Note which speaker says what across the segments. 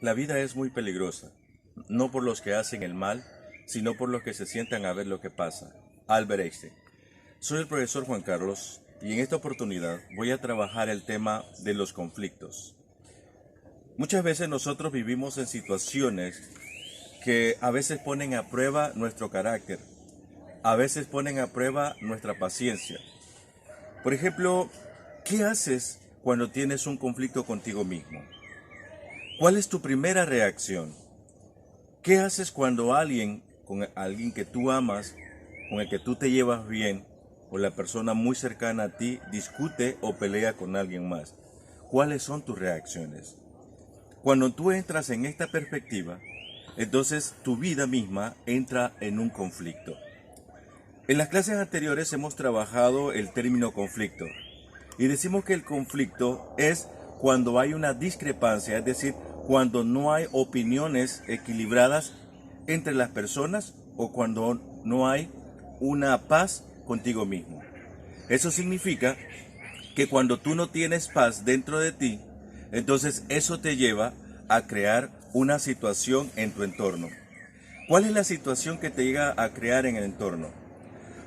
Speaker 1: La vida es muy peligrosa, no por los que hacen el mal, sino por los que se sientan a ver lo que pasa. Albert Einstein. Soy el profesor Juan Carlos y en esta oportunidad voy a trabajar el tema de los conflictos. Muchas veces nosotros vivimos en situaciones que a veces ponen a prueba nuestro carácter, a veces ponen a prueba nuestra paciencia. Por ejemplo, ¿qué haces cuando tienes un conflicto contigo mismo? ¿Cuál es tu primera reacción? ¿Qué haces cuando con alguien que tú amas, con el que tú te llevas bien, o la persona muy cercana a ti, discute o pelea con alguien más? ¿Cuáles son tus reacciones? Cuando tú entras en esta perspectiva, entonces tu vida misma entra en un conflicto. En las clases anteriores hemos trabajado el término conflicto y decimos que el conflicto es cuando hay una discrepancia, es decir, cuando no hay opiniones equilibradas entre las personas o cuando no hay una paz contigo mismo. Eso significa que cuando tú no tienes paz dentro de ti, entonces eso te lleva a crear una situación en tu entorno. ¿Cuál es la situación que te llega a crear en el entorno?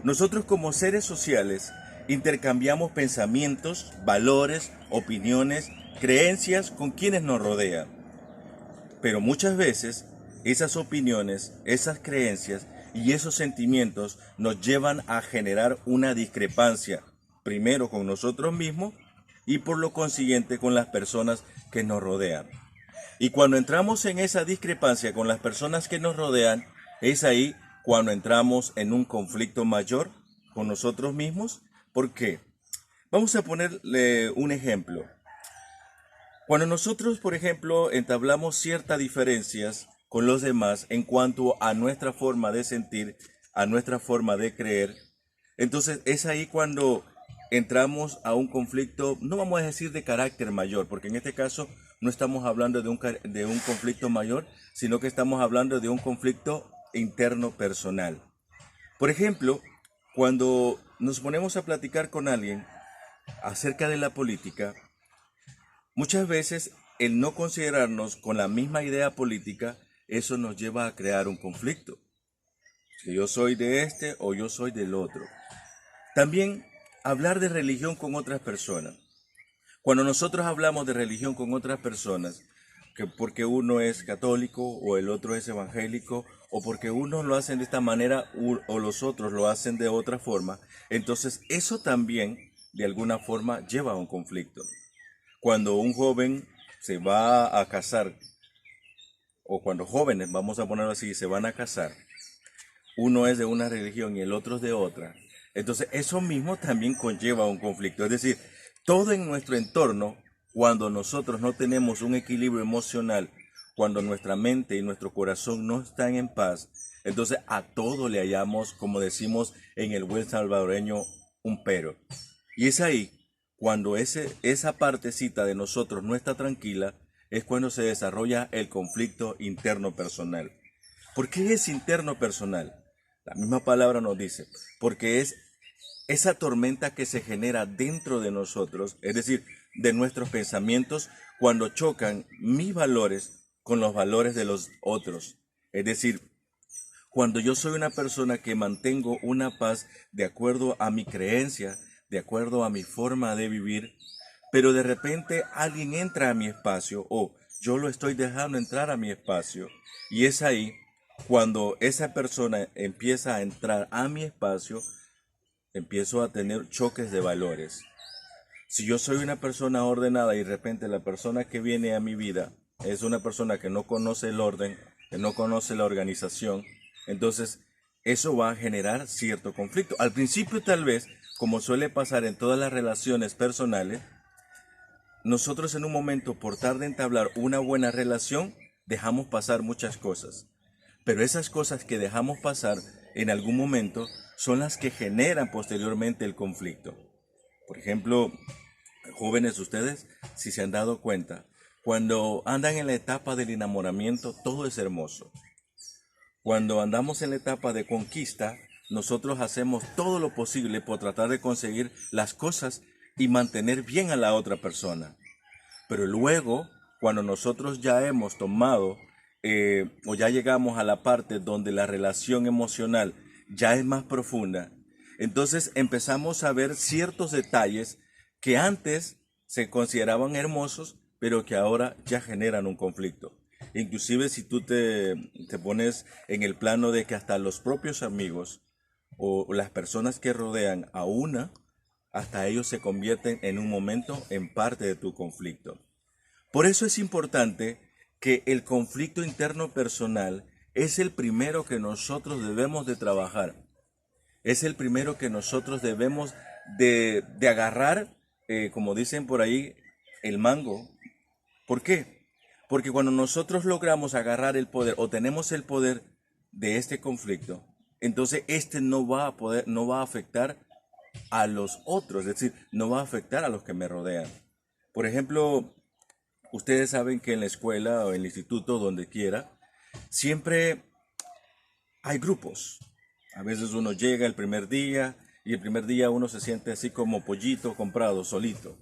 Speaker 1: Nosotros como seres sociales intercambiamos pensamientos, valores, opiniones, creencias con quienes nos rodean. Pero muchas veces esas opiniones, esas creencias y esos sentimientos nos llevan a generar una discrepancia, primero con nosotros mismos y por lo consiguiente con las personas que nos rodean. Y cuando entramos en esa discrepancia con las personas que nos rodean, es ahí cuando entramos en un conflicto mayor con nosotros mismos. ¿Por qué? Vamos a ponerle un ejemplo. Cuando nosotros, por ejemplo, entablamos ciertas diferencias con los demás en cuanto a nuestra forma de sentir, a nuestra forma de creer, entonces es ahí cuando entramos a un conflicto, no vamos a decir de carácter mayor, porque en este caso no estamos hablando de un conflicto mayor, sino que estamos hablando de un conflicto interno personal. Por ejemplo, cuando nos ponemos a platicar con alguien acerca de la política, muchas veces el no considerarnos con la misma idea política, eso nos lleva a crear un conflicto. Si yo soy de este o yo soy del otro. También hablar de religión con otras personas. Cuando nosotros hablamos de religión con otras personas, que porque uno es católico o el otro es evangélico, o porque unos lo hacen de esta manera o los otros lo hacen de otra forma, entonces eso también de alguna forma lleva a un conflicto. Cuando un joven se va a casar, o cuando jóvenes, vamos a ponerlo así, se van a casar, uno es de una religión y el otro es de otra, entonces eso mismo también conlleva un conflicto. Es decir, todo en nuestro entorno, cuando nosotros no tenemos un equilibrio emocional, cuando nuestra mente y nuestro corazón no están en paz, entonces a todo le hallamos, como decimos en el buen salvadoreño, un pero. Y es ahí, cuando esa partecita de nosotros no está tranquila, es cuando se desarrolla el conflicto interno personal. ¿Por qué es interno personal? La misma palabra nos dice, porque es esa tormenta que se genera dentro de nosotros, es decir, de nuestros pensamientos, cuando chocan mis valores con los valores de los otros. Es decir, cuando yo soy una persona que mantengo una paz de acuerdo a mi creencia, de acuerdo a mi forma de vivir, pero de repente alguien entra a mi espacio o yo lo estoy dejando entrar a mi espacio, y es ahí cuando esa persona empieza a entrar a mi espacio, empiezo a tener choques de valores. Si yo soy una persona ordenada y de repente la persona que viene a mi vida es una persona que no conoce el orden, que no conoce la organización, entonces eso va a generar cierto conflicto. Al principio tal vez, como suele pasar en todas las relaciones personales, nosotros en un momento por tarde de entablar una buena relación, dejamos pasar muchas cosas. Pero esas cosas que dejamos pasar en algún momento son las que generan posteriormente el conflicto. Por ejemplo, jóvenes ustedes, si se han dado cuenta, cuando andan en la etapa del enamoramiento, todo es hermoso. Cuando andamos en la etapa de conquista, nosotros hacemos todo lo posible por tratar de conseguir las cosas y mantener bien a la otra persona. Pero luego, cuando nosotros ya hemos tomado o ya llegamos a la parte donde la relación emocional ya es más profunda, entonces empezamos a ver ciertos detalles que antes se consideraban hermosos, pero que ahora ya generan un conflicto. Inclusive si tú te pones en el plano de que hasta los propios amigos o las personas que rodean a una, hasta ellos se convierten en un momento en parte de tu conflicto. Por eso es importante que el conflicto interno personal es el primero que nosotros debemos de trabajar. Es el primero que nosotros debemos de agarrar, como dicen por ahí, el mango. ¿Por qué? Porque cuando nosotros logramos agarrar el poder o tenemos el poder de este conflicto, entonces este no va a poder, no va a afectar a los otros, es decir, no va a afectar a los que me rodean. Por ejemplo, ustedes saben que en la escuela o en el instituto, donde quiera, siempre hay grupos. A veces uno llega el primer día y el primer día uno se siente así como pollito comprado, solito.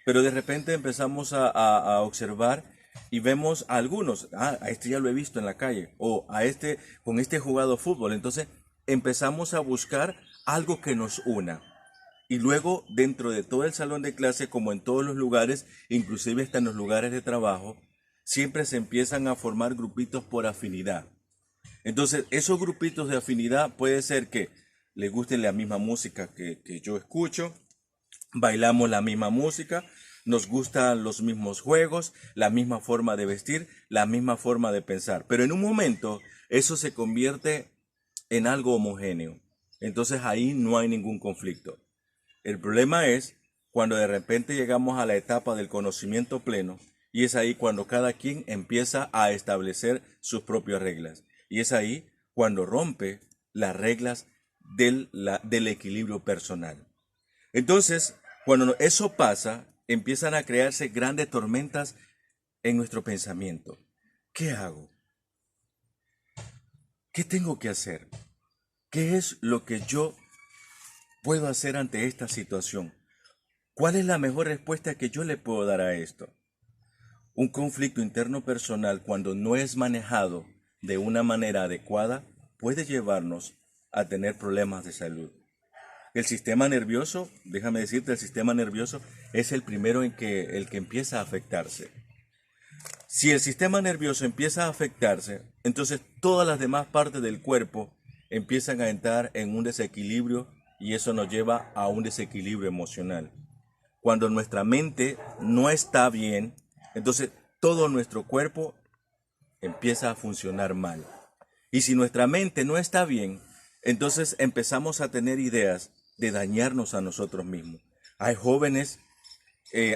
Speaker 1: Pero de repente empezamos a observar y vemos a algunos, a este ya lo he visto en la calle, o a este, con este he jugado fútbol. Entonces empezamos a buscar algo que nos una. Y luego, dentro de todo el salón de clase, como en todos los lugares, inclusive hasta en los lugares de trabajo, siempre se empiezan a formar grupitos por afinidad. Entonces, esos grupitos de afinidad puede ser que les guste la misma música que yo escucho, bailamos la misma música, nos gustan los mismos juegos, la misma forma de vestir, la misma forma de pensar. Pero en un momento, eso se convierte en algo homogéneo. Entonces ahí no hay ningún conflicto. El problema es cuando de repente llegamos a la etapa del conocimiento pleno y es ahí cuando cada quien empieza a establecer sus propias reglas. Y es ahí cuando rompe las reglas del equilibrio personal. Entonces, cuando eso pasa, empiezan a crearse grandes tormentas en nuestro pensamiento. ¿Qué hago? ¿Qué tengo que hacer? ¿Qué es lo que yo puedo hacer ante esta situación? ¿Cuál es la mejor respuesta que yo le puedo dar a esto? Un conflicto interno personal, cuando no es manejado de una manera adecuada, puede llevarnos a tener problemas de salud. El sistema nervioso, déjame decirte, el sistema nervioso es el primero el que empieza a afectarse. Si el sistema nervioso empieza a afectarse, entonces todas las demás partes del cuerpo empiezan a entrar en un desequilibrio y eso nos lleva a un desequilibrio emocional. Cuando nuestra mente no está bien, entonces todo nuestro cuerpo empieza a funcionar mal. Y si nuestra mente no está bien, entonces empezamos a tener ideas de dañarnos a nosotros mismos. Hay jóvenes,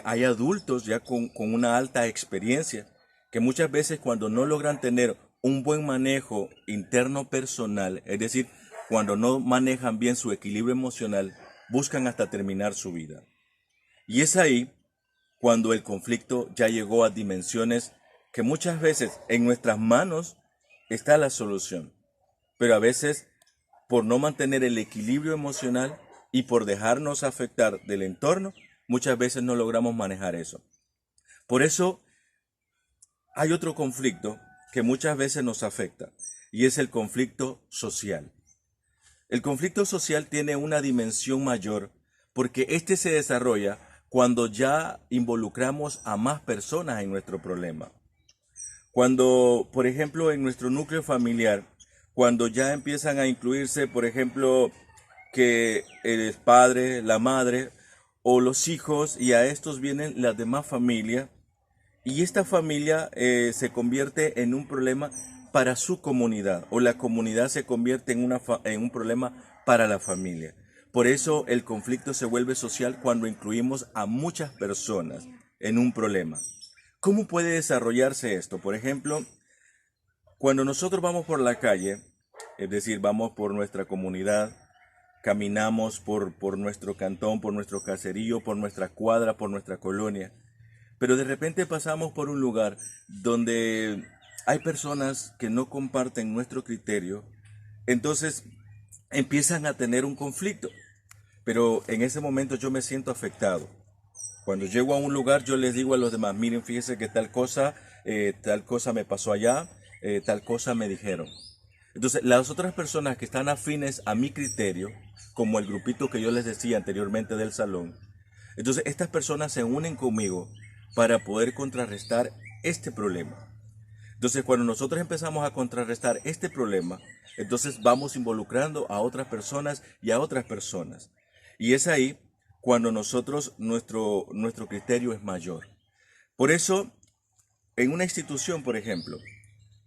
Speaker 1: hay adultos ya con una alta experiencia que muchas veces cuando no logran tener un buen manejo interno personal, es decir, cuando no manejan bien su equilibrio emocional, buscan hasta terminar su vida. Y es ahí cuando el conflicto ya llegó a dimensiones que muchas veces en nuestras manos está la solución, pero a veces por no mantener el equilibrio emocional y por dejarnos afectar del entorno, muchas veces no logramos manejar eso. Por eso hay otro conflicto que muchas veces nos afecta y es el conflicto social. El conflicto social tiene una dimensión mayor porque este se desarrolla cuando ya involucramos a más personas en nuestro problema. Cuando, por ejemplo, en nuestro núcleo familiar, cuando ya empiezan a incluirse, por ejemplo, que el padre, la madre o los hijos y a estos vienen las demás familias y esta familia se convierte en un problema para su comunidad o la comunidad se convierte en un problema para la familia. Por eso el conflicto se vuelve social cuando incluimos a muchas personas en un problema. ¿Cómo puede desarrollarse esto? Por ejemplo, cuando nosotros vamos por la calle, es decir, vamos por nuestra comunidad, caminamos por nuestro cantón, por nuestro caserío, por nuestra cuadra, por nuestra colonia, pero de repente pasamos por un lugar donde hay personas que no comparten nuestro criterio, entonces empiezan a tener un conflicto, pero en ese momento yo me siento afectado. Cuando llego a un lugar, yo les digo a los demás, miren, fíjense que tal cosa me pasó allá, tal cosa me dijeron. Entonces, las otras personas que están afines a mi criterio, como el grupito que yo les decía anteriormente del salón, entonces estas personas se unen conmigo para poder contrarrestar este problema. Entonces, cuando nosotros empezamos a contrarrestar este problema, entonces vamos involucrando a otras personas y a otras personas. Y es ahí cuando nuestro criterio es mayor. Por eso, en una institución, por ejemplo,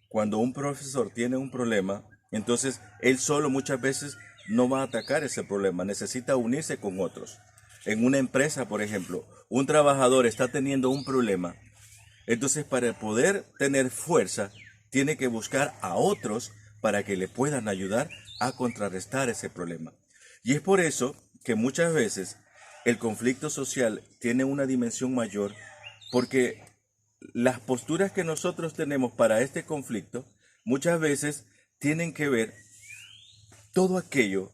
Speaker 1: cuando un profesor tiene un problema, entonces él solo muchas veces no va a atacar ese problema, necesita unirse con otros. En una empresa, por ejemplo, un trabajador está teniendo un problema, entonces para poder tener fuerza, tiene que buscar a otros para que le puedan ayudar a contrarrestar ese problema. Y es por eso que muchas veces el conflicto social tiene una dimensión mayor, porque las posturas que nosotros tenemos para este conflicto muchas veces tienen que ver todo aquello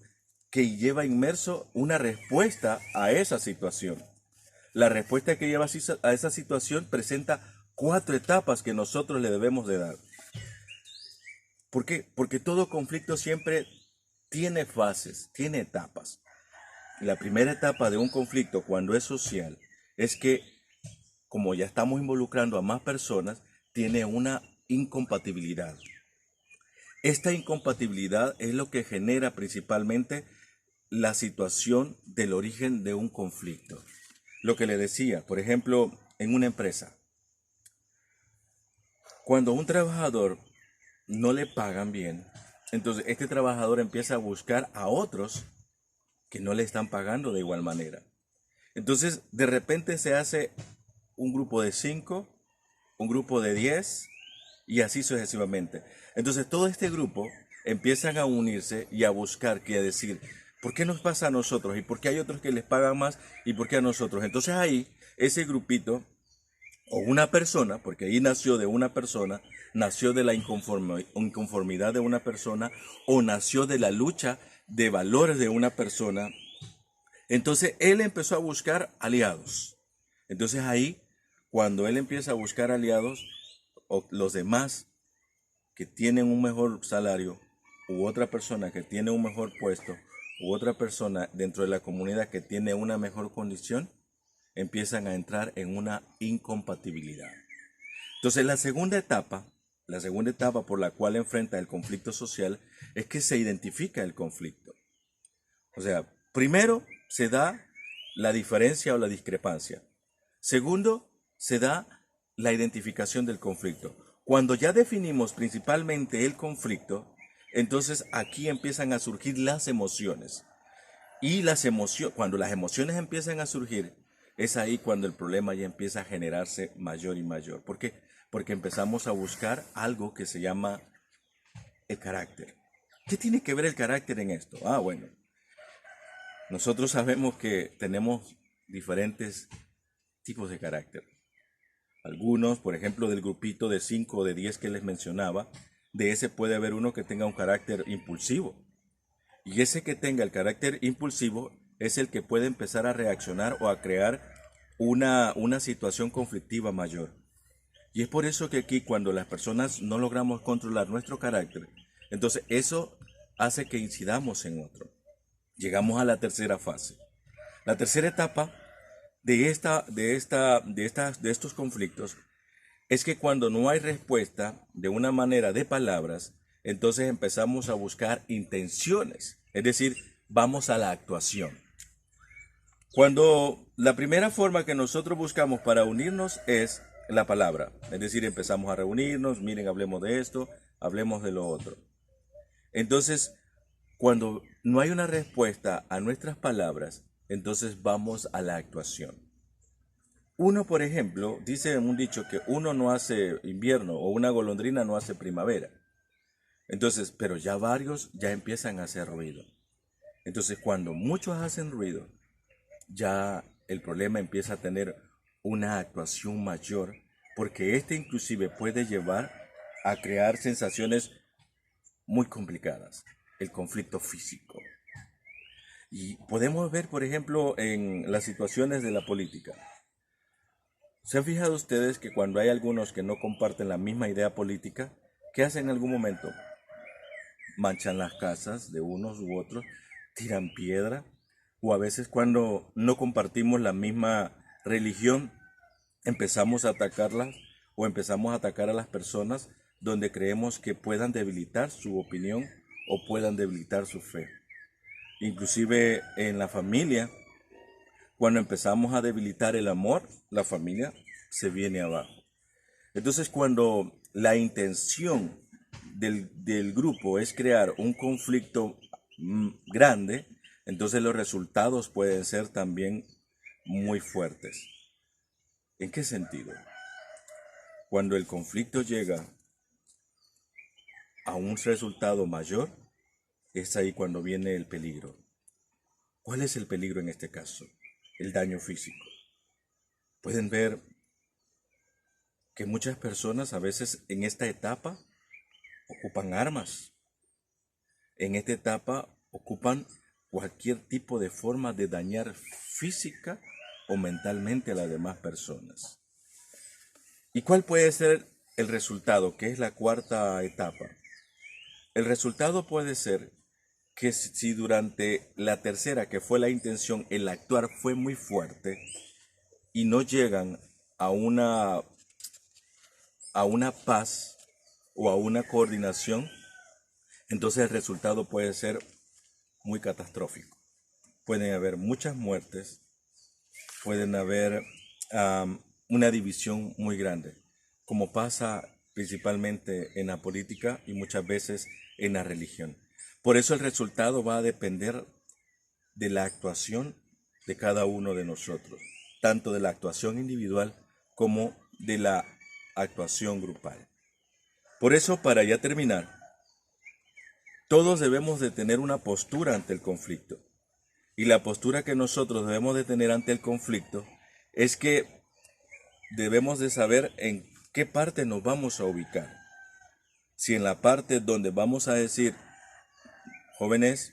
Speaker 1: que lleva inmerso una respuesta a esa situación. La respuesta que lleva a esa situación presenta 4 etapas que nosotros le debemos de dar. ¿Por qué? Porque todo conflicto siempre tiene fases, tiene etapas. La primera etapa de un conflicto cuando es social es que, como ya estamos involucrando a más personas, tiene una incompatibilidad. Esta incompatibilidad es lo que genera principalmente la situación del origen de un conflicto. Lo que le decía, por ejemplo, en una empresa, cuando a un trabajador no le pagan bien, entonces este trabajador empieza a buscar a otros que no le están pagando de igual manera. Entonces, de repente se hace un grupo de 5, un grupo de 10 y así sucesivamente. Entonces, todo este grupo empiezan a unirse y a buscar, que a decir, ¿por qué nos pasa a nosotros? ¿Y por qué hay otros que les pagan más? ¿Y por qué a nosotros? Entonces ahí, ese grupito, o una persona, porque ahí nació de una persona, nació de la inconformidad de una persona, o nació de la lucha de valores de una persona. Entonces él empezó a buscar aliados. Entonces ahí, cuando él empieza a buscar aliados, o los demás que tienen un mejor salario, u otra persona que tiene un mejor puesto, u otra persona dentro de la comunidad que tiene una mejor condición, empiezan a entrar en una incompatibilidad. Entonces la segunda etapa por la cual enfrenta el conflicto social es que se identifica el conflicto. O sea, primero se da la diferencia o la discrepancia. Segundo, se da la identificación del conflicto. Cuando ya definimos principalmente el conflicto, entonces aquí empiezan a surgir las emociones. Y cuando las emociones empiezan a surgir, es ahí cuando el problema ya empieza a generarse mayor y mayor. ¿Por qué? Porque empezamos a buscar algo que se llama el carácter. ¿Qué tiene que ver el carácter en esto? Bueno, nosotros sabemos que tenemos diferentes tipos de carácter. Algunos, por ejemplo, del grupito de 5 o de 10 que les mencionaba, de ese puede haber uno que tenga un carácter impulsivo. Y ese que tenga el carácter impulsivo es el que puede empezar a reaccionar o a crear una situación conflictiva mayor. Y es por eso que aquí cuando las personas no logramos controlar nuestro carácter, entonces eso hace que incidamos en otro. Llegamos a la tercera fase. La tercera etapa de estos conflictos es que cuando no hay respuesta de una manera de palabras, entonces empezamos a buscar intenciones, es decir, vamos a la actuación. Cuando la primera forma que nosotros buscamos para unirnos es la palabra, es decir, empezamos a reunirnos, miren, hablemos de esto, hablemos de lo otro. Entonces, cuando no hay una respuesta a nuestras palabras, entonces vamos a la actuación. Uno, por ejemplo, dice un dicho que uno no hace invierno o una golondrina no hace primavera. Entonces, pero ya varios ya empiezan a hacer ruido. Entonces, cuando muchos hacen ruido, ya el problema empieza a tener una actuación mayor, porque este inclusive puede llevar a crear sensaciones muy complicadas, el conflicto físico. Y podemos ver, por ejemplo, en las situaciones de la política. ¿Se han fijado ustedes que cuando hay algunos que no comparten la misma idea política, qué hacen en algún momento? Manchan las casas de unos u otros, tiran piedra, o a veces cuando no compartimos la misma religión, empezamos a atacarlas o empezamos a atacar a las personas donde creemos que puedan debilitar su opinión o puedan debilitar su fe. Inclusive en la familia, cuando empezamos a debilitar el amor, la familia se viene abajo. Entonces, cuando la intención del grupo es crear un conflicto grande, entonces los resultados pueden ser también muy fuertes. ¿En qué sentido? Cuando el conflicto llega a un resultado mayor, es ahí cuando viene el peligro. ¿Cuál es el peligro en este caso? El daño físico. Pueden ver que muchas personas a veces en esta etapa ocupan armas. En esta etapa ocupan cualquier tipo de forma de dañar física o mentalmente a las demás personas. ¿Y cuál puede ser el resultado, que es la cuarta etapa? El resultado puede ser que si durante la tercera, que fue la intención, el actuar fue muy fuerte y no llegan a una paz o a una coordinación, entonces el resultado puede ser muy catastrófico. Pueden haber muchas muertes, pueden haber una división muy grande, como pasa principalmente en la política y muchas veces en la religión. Por eso el resultado va a depender de la actuación de cada uno de nosotros, tanto de la actuación individual como de la actuación grupal. Por eso, para ya terminar, todos debemos de tener una postura ante el conflicto. Y la postura que nosotros debemos de tener ante el conflicto es que debemos de saber en qué parte nos vamos a ubicar. Si en la parte donde vamos a decir, jóvenes,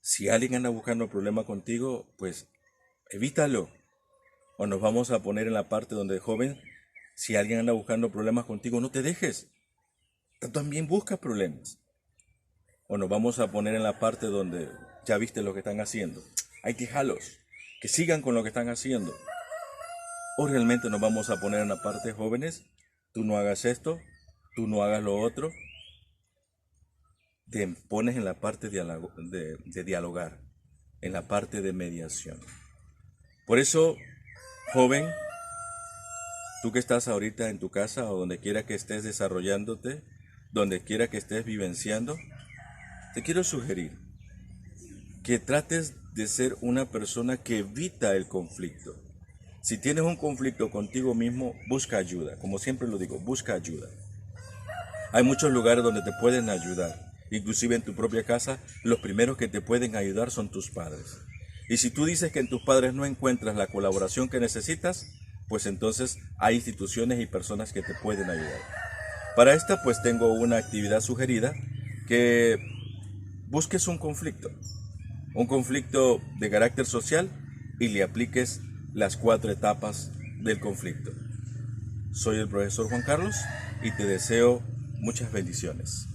Speaker 1: si alguien anda buscando problema contigo, pues evítalo. O nos vamos a poner en la parte donde, joven, si alguien anda buscando problemas contigo, no te dejes. Tú también busca problemas. O nos vamos a poner en la parte donde ya viste lo que están haciendo. Hay que dejarlos, que sigan con lo que están haciendo. O realmente nos vamos a poner en la parte, jóvenes, tú no hagas esto, tú no hagas lo otro. Te pones en la parte de dialogar, en la parte de mediación. Por eso, joven, tú que estás ahorita en tu casa o donde quiera que estés desarrollándote, donde quiera que estés vivenciando, te quiero sugerir que trates de ser una persona que evita el conflicto. Si tienes un conflicto contigo mismo, busca ayuda. Como siempre lo digo, busca ayuda. Hay muchos lugares donde te pueden ayudar. Inclusive en tu propia casa, los primeros que te pueden ayudar son tus padres. Y si tú dices que en tus padres no encuentras la colaboración que necesitas, pues entonces hay instituciones y personas que te pueden ayudar. Para esta pues tengo una actividad sugerida, que busques un conflicto de carácter social y le apliques las 4 etapas del conflicto. Soy el profesor Juan Carlos y te deseo muchas bendiciones.